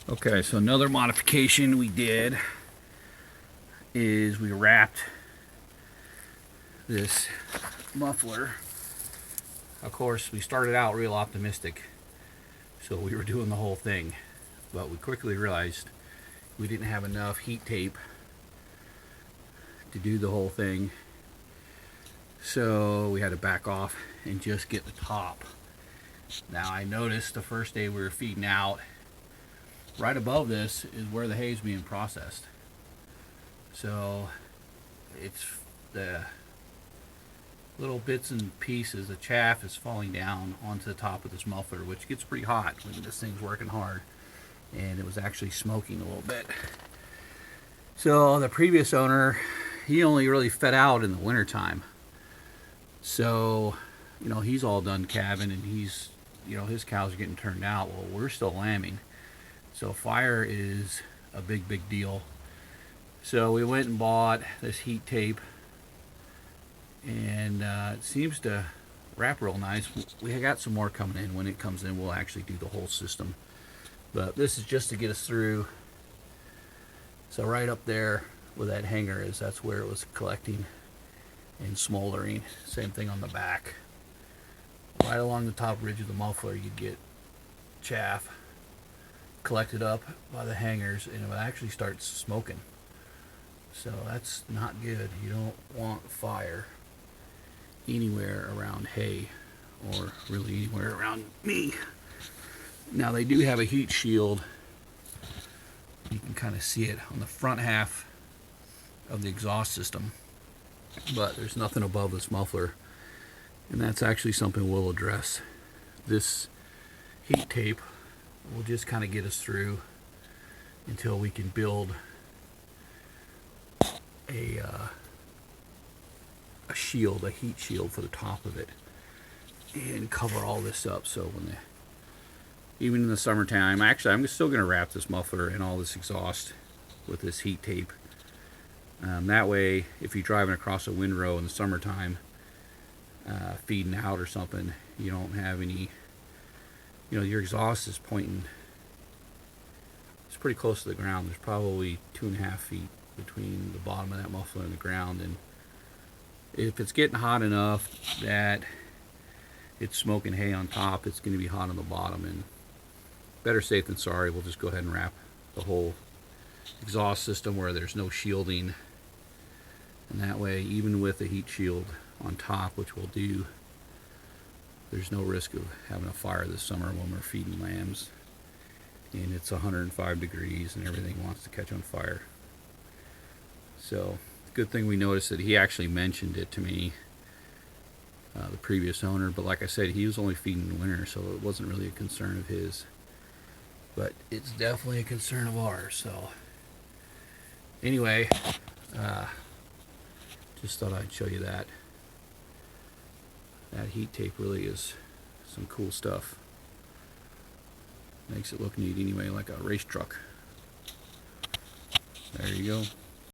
Okay, so another modification we did is we wrapped this muffler. Of course, we started out real optimistic, so we were doing the whole thing, but we quickly realized we didn't have enough heat tape to do the whole thing, so we had to back off and just get the top. Now, I noticed the first day we were feeding out, right above this is where the hay is being processed. So it's the little bits and pieces, the chaff is falling down onto the top of this muffler, which gets pretty hot when this thing's working hard. And it was actually smoking a little bit. So the previous owner, he only really fed out in the wintertime. So, he's all done calving and he's, his cows are getting turned out. Well, we're still lambing. So fire is a big, big deal. So we went and bought this heat tape, and it seems to wrap real nice. We got some more coming in. When it comes in, we'll actually do the whole system. But this is just to get us through. So right up there where that hanger is, that's where it was collecting and smoldering. Same thing on the back. Right along the top ridge of the muffler, you get chaff collected up by the hangers, and it would actually start smoking. So that's not good. You don't want fire anywhere around hay, or really anywhere around me. Now they do have a heat shield. You can kind of see it on the front half of the exhaust system, but there's nothing above this muffler, and that's actually something we'll address. This heat tape will just kind of get us through until we can build a shield, a heat shield for the top of it, and cover all this up. So even in the summertime, actually I'm still going to wrap this muffler and all this exhaust with this heat tape. That way, if you're driving across a windrow in the summertime, feeding out or something, you don't have any, your exhaust is pointing, it's pretty close to the ground. There's probably 2.5 feet between the bottom of that muffler and the ground, and if it's getting hot enough that it's smoking hay on top, it's going to be hot on the bottom, and better safe than sorry. We'll just go ahead and wrap the whole exhaust system where there's no shielding, and that way, even with the heat shield on top, which we'll do, there's no risk of having a fire this summer when we're feeding lambs and it's 105 degrees and everything wants to catch on fire. So, good thing we noticed that he actually mentioned it to me, the previous owner, but like I said, he was only feeding in the winter, so it wasn't really a concern of his. But it's definitely a concern of ours. So, anyway, just thought I'd show you that. That heat tape really is some cool stuff. Makes it look neat anyway, like a race truck. There you go.